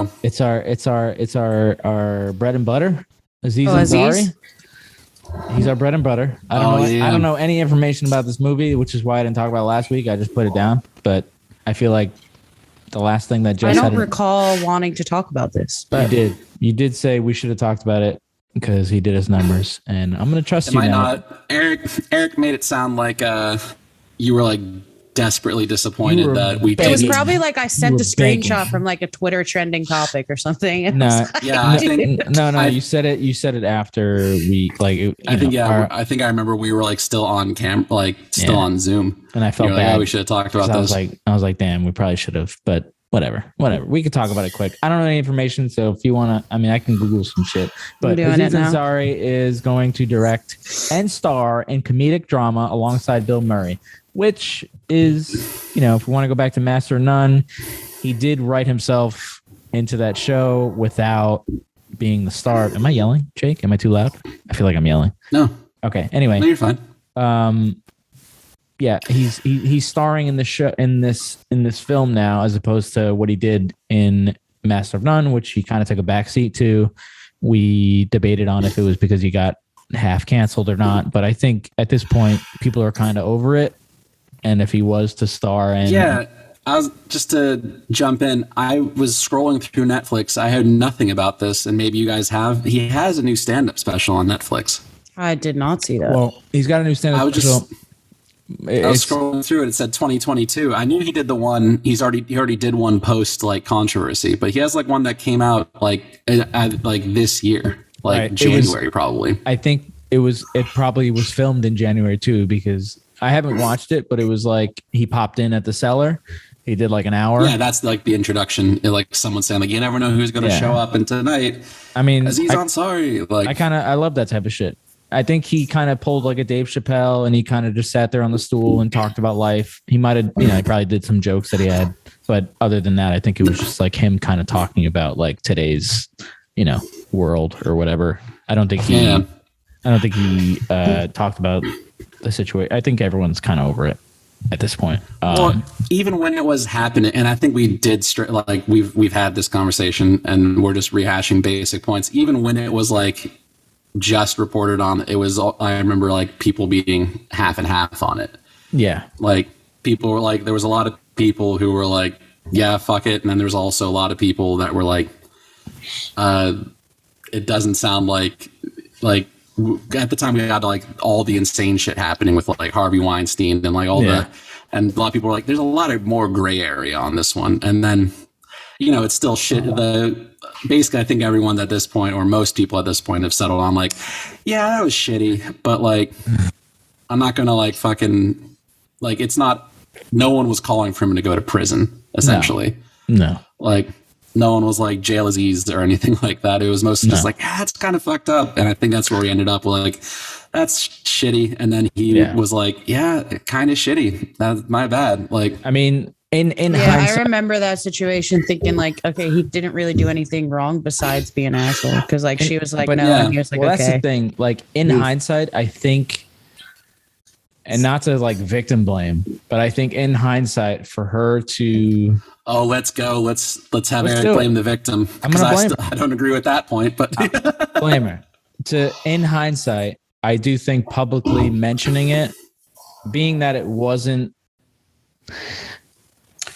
go. It's our bread and butter. Aziz Aziz? Ansari. He's our bread and butter. I don't know any information about this movie, which is why I didn't talk about it last week. I just put it down. But I feel like the last thing that Jess I don't recall wanting to talk about this. But you did say we should have talked about it because he did his numbers, and I'm going to trust you now. Not? Eric made it sound like you were like desperately disappointed that we did. It was probably like I sent a screenshot from like a Twitter trending topic or something. No, yeah, you said it. You said it after we like. I think I remember we were like still on cam, like still on Zoom, and I felt bad. Like, we should have talked about this. I was like, damn, we probably should have, but whatever. We could talk about it quick. I don't know any information, so if you want to, I mean, I can Google some shit. But Aziz Ansari is going to direct and star in comedic drama alongside Bill Murray, which is, if we want to go back to Master of None, he did write himself into that show without being the star. Am I yelling, Jake? Am I too loud? I feel like I'm yelling. No. Okay. Anyway. No, you're fine. Yeah, he's starring in the show in this film now, as opposed to what he did in Master of None, which he kind of took a backseat to. We debated on if it was because he got half canceled or not, but I think at this point people are kind of over it. And if he was to star in, I was just to jump in. I was scrolling through Netflix. I heard nothing about this, and maybe you guys have. He has a new stand-up special on Netflix. I did not see that. Well, he's got a new stand-up special. I was scrolling through it. It said 2022. I knew he did the one. He already did one post like controversy, but he has like one that came out like this year, like right. January probably. I think it probably was filmed in January too, because I haven't watched it, but it was like he popped in at the cellar. He did like an hour. Yeah, that's like the introduction. Like someone saying like, you never know who's going to show up. And tonight, I mean, Aziz Ansari. Like I love that type of shit. I think he kind of pulled like a Dave Chappelle, and he kind of just sat there on the stool and talked about life. He might have, he probably did some jokes that he had, but other than that, I think it was just like him kind of talking about like today's, world or whatever. I don't think he talked about the situation. I think everyone's kind of over it at this point. Well, even when it was happening, and I think we did we've had this conversation, and we're just rehashing basic points. Even when it was like just reported on, it was, I remember like people being half and half on it. Yeah. Like people were like, there was a lot of people who were like, yeah, fuck it. And then there's also a lot of people that were like, it doesn't sound like at the time we had like all the insane shit happening with like Harvey Weinstein and like all and a lot of people were like, there's a lot of more gray area on this one. And then, it's still shit. Basically, I think everyone at this point, or most people at this point, have settled on like, yeah, that was shitty, but like, I'm not gonna like fucking like, it's not. No one was calling for him to go to prison. Essentially, no. Like, no one was like jail Aziz or anything like that. It was mostly just like, that's kind of fucked up, and I think that's where we ended up. Like, that's shitty, and then he was like, yeah, kind of shitty. That's my bad. Like, I mean. I remember that situation thinking like, okay, he didn't really do anything wrong besides be an asshole. Because like she was like, no, and he was like, okay. That's the thing. Like in hindsight, I think, and not to like victim blame, but I think in hindsight for her to, let's go, let's have Eric blame the victim. Because I don't agree with that point, but blame her. In hindsight, I do think publicly mentioning it, being that it wasn't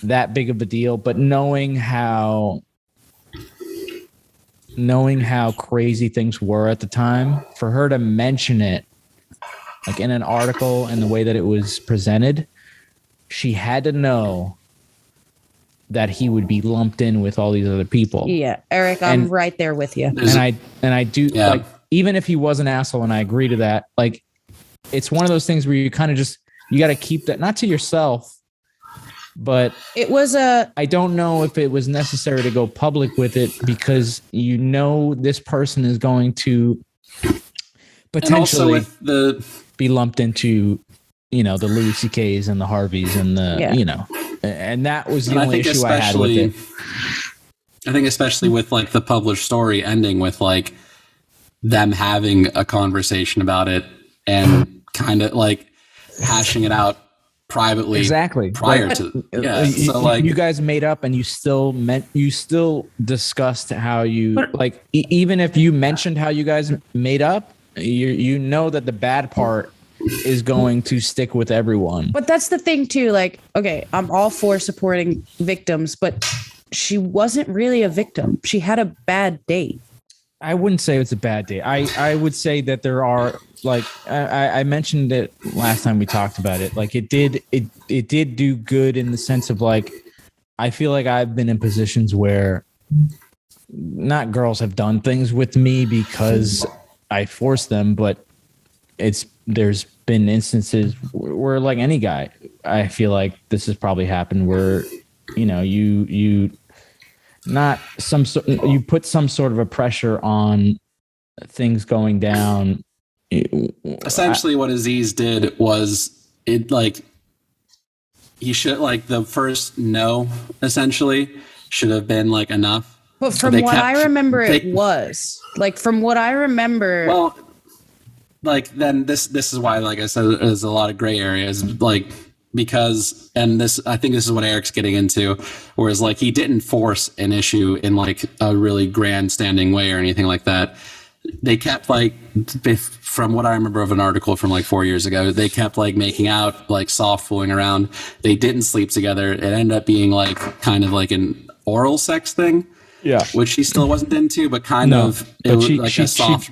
that big of a deal, but knowing how crazy things were at the time, for her to mention it like in an article and the way that it was presented, she had to know that he would be lumped in with all these other people. Yeah, Eric, I'm right there with you. And I do like, even if he was an asshole, and I agree to that, like it's one of those things where you kind of just, you got to keep that not to yourself. But it was I don't know if it was necessary to go public with it, because this person is going to potentially be lumped into, the Louis C.K.'s and the Harveys and the, and that was the only issue I had with it. I think especially with like the published story ending with like them having a conversation about it and kind of like hashing it out privately exactly prior to so like you guys made up and you still discussed how you even if you mentioned how you guys made up, you know that the bad part is going to stick with everyone. But that's the thing too, like, okay, I'm all for supporting victims, but she wasn't really a victim. She had a bad date. I wouldn't say it's a bad day. I would say that there are, like, I mentioned it last time we talked about it. Like it did do good in the sense of, like, I feel like I've been in positions where not girls have done things with me because I forced them, but there's been instances where, like any guy, I feel like this has probably happened where, you know, you put some sort of a pressure on things going down. Essentially what Aziz did was he should, like, the first no essentially should have been like enough. But from what I remember, well, like, then this is why, like I said, there's a lot of gray areas, like, because, and this, I think this is what Eric's getting into, whereas, like, he didn't force an issue in, like, a really grandstanding way or anything like that. They kept, like, from what I remember of an article from like 4 years ago, they kept, like, making out, like, soft fooling around. They didn't sleep together. It ended up being, like, kind of like an oral sex thing. Yeah, which she still wasn't into, but kind of, it was like felt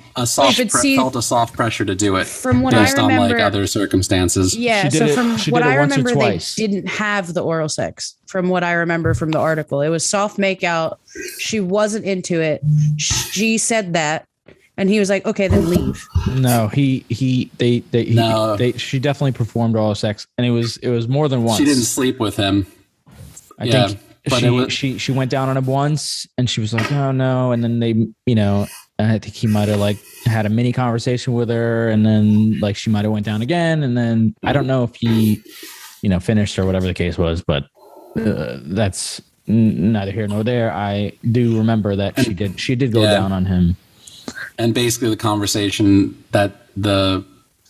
a soft pressure to do it from what based I remember, on, like, other circumstances. Yeah, so from what I remember, they didn't have the oral sex. From what I remember from the article, it was soft makeout. She wasn't into it. She said that, and he was like, "Okay, then leave." No, she definitely performed oral sex, and it was more than once. She didn't sleep with him. I think. But she went down on him once and she was like, oh no. And then they, you know, I think he might've, like, had a mini conversation with her, and then, like, she might've went down again. And then I don't know if he, you know, finished or whatever the case was, but that's neither here nor there. I do remember that she did go down on him. And basically the conversation that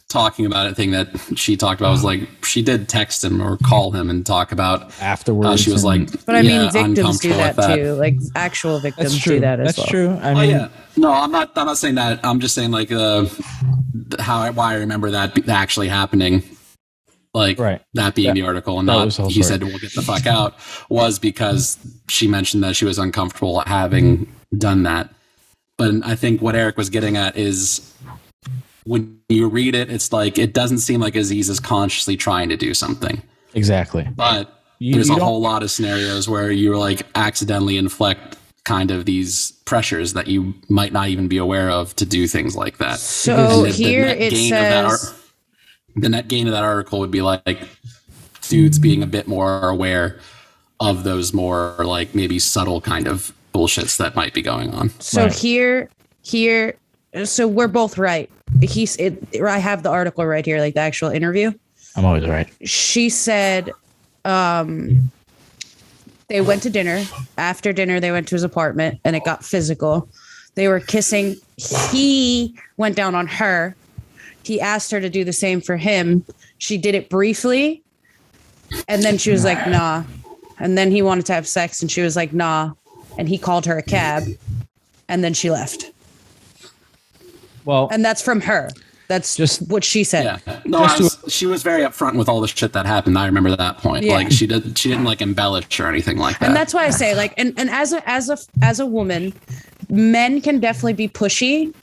talking about it thing that she talked about was, like, she did text him or call him and talk about afterwards. She was like, but I mean, victims do that too. Like, actual victims do that as well. That's true. I mean, no, I'm not saying that. I'm just saying, like, why I remember that actually happening, like, that being the article, and not he said, "We'll get the fuck out," was because she mentioned that she was uncomfortable having done that. But I think what Eric was getting at is, when you read it, it's like, it doesn't seem like Aziz is consciously trying to do something. Exactly. But there's a whole lot of scenarios where you, like, accidentally inflict kind of these pressures that you might not even be aware of to do things like that. So here it says the net gain of that article would be, like, dudes being a bit more aware of those more, like, maybe subtle kind of bullshits that might be going on. So here, so we're both right. I have the article right here, like the actual interview. I'm always right. She said they went to dinner. After dinner, they went to his apartment and it got physical. They were kissing. He went down on her. He asked her to do the same for him. She did it briefly. And then she was like, nah. And then he wanted to have sex and she was like, nah. And he called her a cab. And then she left. Well, and that's from her. That's just what she said. Yeah. No, she was very upfront with all the shit that happened. I remember that point. Yeah. Like, she didn't, like, embellish or anything like that. And that's why I say, like, and as a woman, men can definitely be pushy,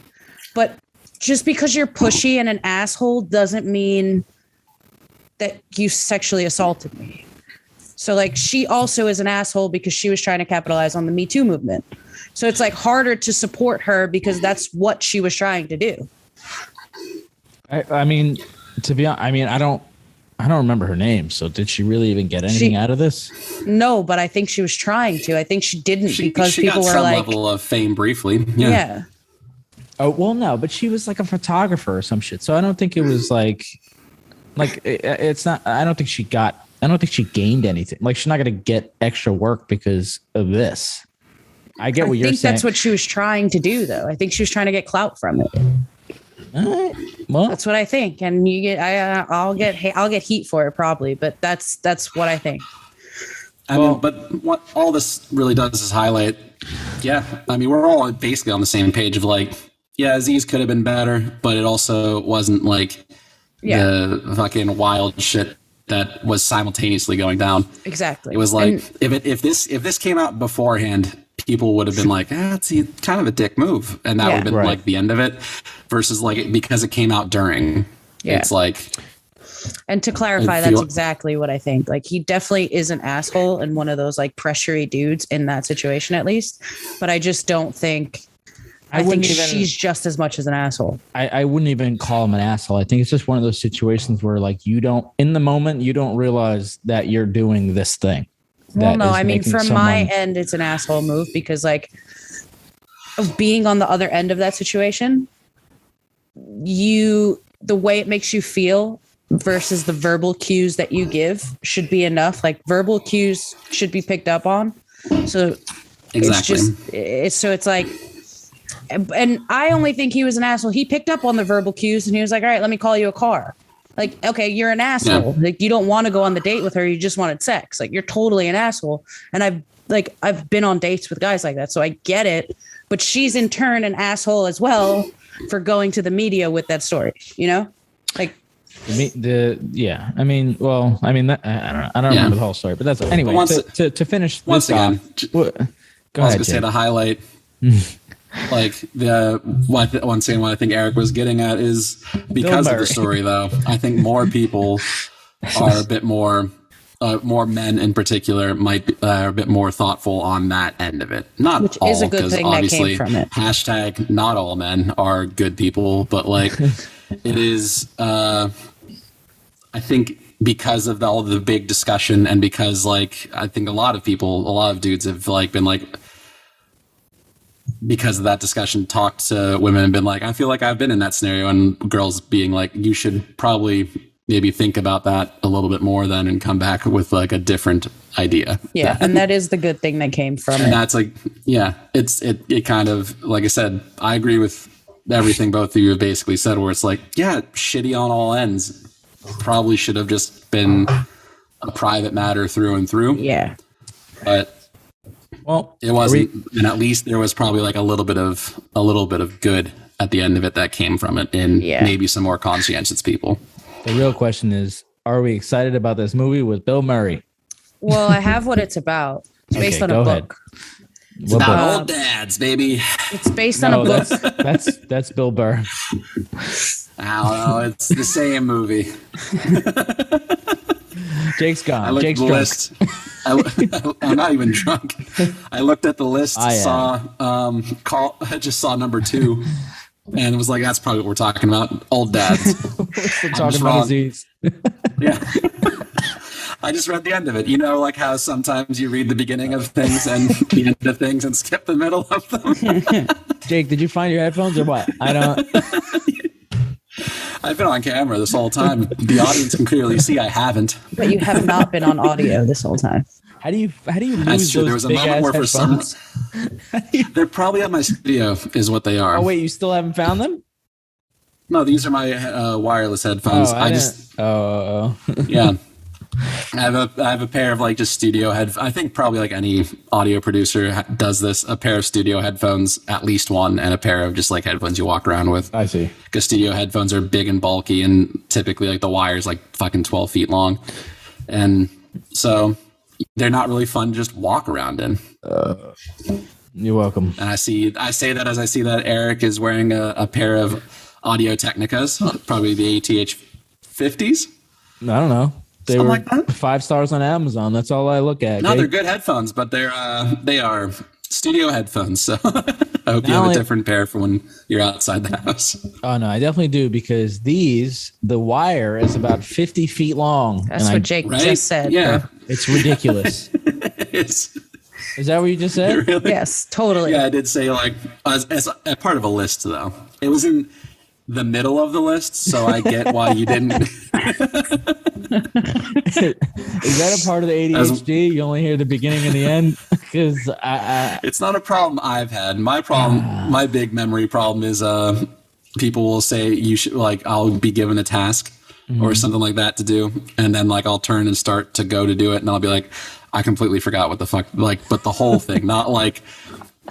but just because you're pushy and an asshole doesn't mean that you sexually assaulted me. So, like, she also is an asshole because she was trying to capitalize on the Me Too movement. So it's, like, harder to support her because that's what she was trying to do. I mean, to be honest, I mean, I don't remember her name. So did she really even get anything out of this? No, but I think she was trying to. I think she didn't because she people got were some like, level of fame briefly. Yeah. Oh, well, no, but she was like a photographer or some shit. So I don't think it was like it's not. I don't think she gained anything. Like, she's not going to get extra work because of this. I get what you're saying. I think that's what she was trying to do, though. I think she was trying to get clout from it. right. Well, That's what I think, and I'll get heat for it probably, but that's what I think. I mean, but what all this really does is highlight. Yeah, I mean, we're all basically on the same page of like, yeah, Aziz could have been better, but it also wasn't like the fucking wild shit that was simultaneously going down. Exactly. It was like if this came out beforehand, people would have been like, it's kind of a dick move, and that would have been like the end of it. Versus like because it came out during, it's like. And to clarify, that's exactly what I think. Like, he definitely is an asshole and one of those like pressury dudes in that situation, at least. But I just don't think. I think she's just as much as an asshole. I wouldn't even call him an asshole. I think it's just one of those situations where like you don't, in the moment, you don't realize that you're doing this thing. Well, no, I mean, from my end, it's an asshole move because like of being on the other end of that situation, the way it makes you feel versus the verbal cues that you give should be enough. Like verbal cues should be picked up on. So exactly. It's like, and I only think he was an asshole. He picked up on the verbal cues and he was like, all right, let me call you a car. Like, okay, you're an asshole. Yeah. Like, you don't want to go on the date with her. You just wanted sex. Like, you're totally an asshole. And I've been on dates with guys like that. So I get it. But she's in turn an asshole as well for going to the media with that story, you know? Like, I mean, I don't remember the whole story, but that's anyway. To finish once again, go ahead. To say the highlight, like once again, what I think Eric was getting at is because of the story, though. I think more people are a bit more men in particular might be a bit more thoughtful on that end of it. Not which all, is a good thing that came from it. Hashtag not all men are good people, but like it is. I think because of all the big discussion and because like I think a lot of dudes have like been like because of that discussion talked to women and been like, I feel like I've been in that scenario, and girls being like, you should probably maybe think about that a little bit more then and come back with like a different idea. Yeah. And that is the good thing that came from it. And that's like, yeah, it kind of, like I said, I agree with everything both of you have basically said, where it's like, yeah, shitty on all ends. Probably should have just been a private matter through and through. Yeah. But it wasn't, and at least there was probably like a little bit of good at the end of it that came from it in maybe some more conscientious people. The real question is, are we excited about this movie with Bill Murray? Well, I have what it's about. It's based on a book. It's about old dads, baby. It's based on a book. That's Bill Burr. I don't know. It's the same movie. Jake's gone. I looked at the list. I'm not even drunk. I looked at the list, I just saw number 2, and it was like, that's probably what we're talking about. Old dads. We're talking about Aziz. Yeah. I just read the end of it. You know, like how sometimes you read the beginning of things and the end of things and skip the middle of them. Jake, did you find your headphones or what? I don't. I've been on camera this whole time. The audience can clearly see I haven't. But you have not been on audio this whole time. How do you lose That's true. those There was a moment where for some they're probably at my studio is what they are. Oh wait, you still haven't found them? No, these are my wireless headphones. Yeah. I have a pair of like just studio I think probably like any audio producer does this, a pair of studio headphones, at least one, and a pair of just like headphones you walk around with. I see. Because studio headphones are big and bulky, and typically like the wire's like fucking 12 feet long. And so they're not really fun to just walk around in. You're welcome. And I say that as I see that Eric is wearing a pair of Audio Technicas, probably the ATH 50s. I don't know. They Something were like that? 5 stars on Amazon. That's all I look at. No, they're good headphones, but they are studio headphones. So I hope you have a different pair for when you're outside the house. Oh no, I definitely do, because the wire is about 50 feet long. That's what Jake just said. Yeah, bro. It's ridiculous. Is that what you just said? Really? Yes, totally. Yeah, I did say like as a part of a list though. It was in the middle of the list, so I get why you didn't. Is that a part of the ADHD? You only hear the beginning and the end? Because it's not a problem I've had. My problem, my big memory problem is people will say you should like I'll be given a task or something like that to do, and then like I'll turn and start to go to do it, and I'll be like, I completely forgot what the fuck, like, but the whole thing, not like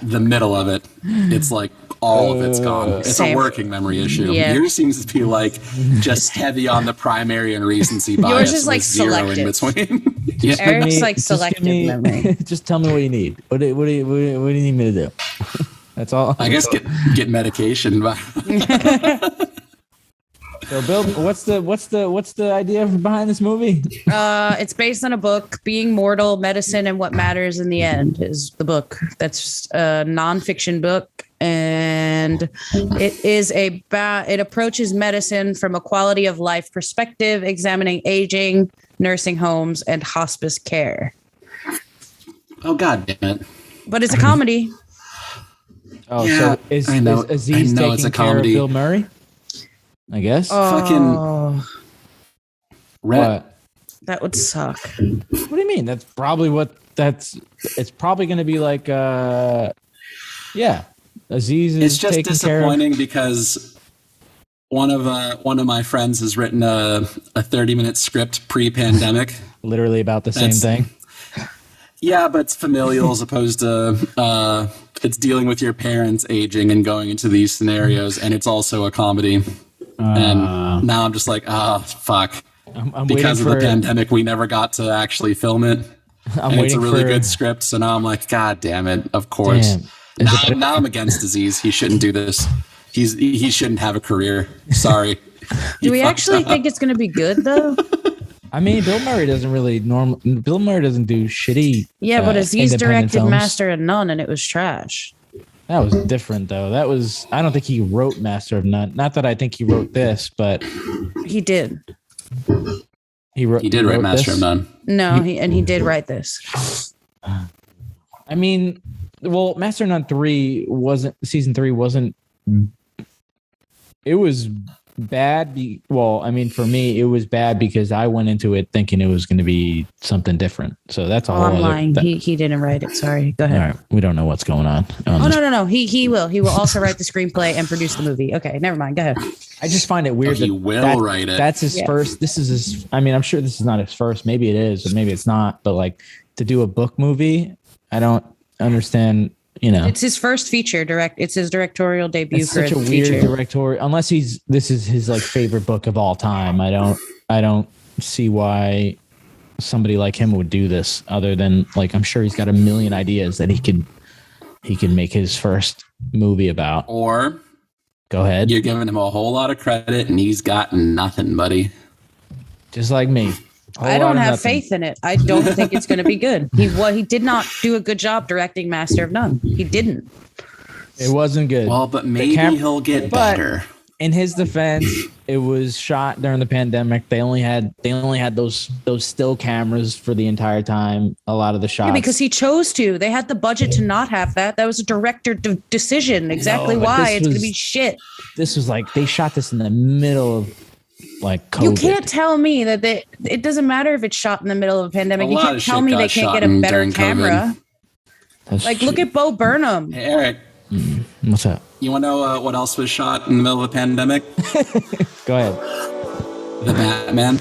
the middle of it. It's like all of it's gone. It's Same. a working memory issue. Yeah. Yours seems to be like just heavy on the primary and recency bias. Yours is like with zero in between. Yeah. Eric's like selective memory. Just tell me what you need. What do you need me to do? That's all. I guess get medication. So, Bill, what's the idea behind this movie? It's based on a book, Being Mortal, Medicine, and What Matters in the End is the book. That's a nonfiction book. And it approaches medicine from a quality of life perspective, examining aging, nursing homes, and hospice care. Oh, God damn it. But it's a comedy. Oh, Yeah, so is Aziz taking care of Bill Murray? I guess. Fucking What? That would suck. What do you mean? That's probably it's probably going to be like, yeah. Aziz is it's just taking disappointing because one of my friends has written a 30-minute script pre-pandemic. Literally about the same thing. Yeah, but it's familial as opposed to it's dealing with your parents aging and going into these scenarios, and it's also a comedy. And now I'm just like, fuck. I'm because of waiting the pandemic, we never got to actually film it. And it's a really good script, so now I'm like, God damn it, of course. Now I'm against Aziz. He shouldn't do this. He shouldn't have a career. Sorry. Do we actually think it's going to be good, though? I mean, Bill Murray doesn't do shitty. Yeah, but Aziz directed films. Master of None, and it was trash. That was different, though. I don't think he wrote Master of None. Not that I think he wrote this, but he did. He did write Master of None. No, he did write this. I mean, well, Master of None season 3 wasn't. It was bad. For me, it was bad because I went into it thinking it was going to be something different. So that's all. I'm lying. He didn't write it. Sorry. Go ahead. All right. We don't know what's going on. No. He will. He will also write the screenplay and produce the movie. Okay. Never mind. Go ahead. I just find it weird. He will write it. That's his first. This is his. I mean, I'm sure this is not his first. Maybe it is, or maybe it's not. But like to do a book movie, I don't understand. It's his first feature It's his directorial debut. It's such a weird directorial. Unless this is his like favorite book of all time. I don't see why somebody like him would do this. Other than like, I'm sure he's got a million ideas that he could make his first movie about. Or go ahead. You're giving him a whole lot of credit, and he's got nothing, buddy. Just like me. I don't have faith in it. I don't think it's going to be good. He did not do a good job directing Master of None. He didn't. It wasn't good. Well, but maybe he'll get better. In his defense, it was shot during the pandemic. They only had those still cameras for the entire time. A lot of the shots. Yeah, because he chose to. They had the budget to not have that. That was a director decision. Exactly why it's going to be shit. This was like they shot this in the middle of like COVID. You can't tell me that it doesn't matter if it's shot in the middle of a pandemic. You can't tell me they can't get a better camera. Look at Bo Burnham. Hey, Eric. What's up? You want to know what else was shot in the middle of a pandemic? Go ahead. The Batman.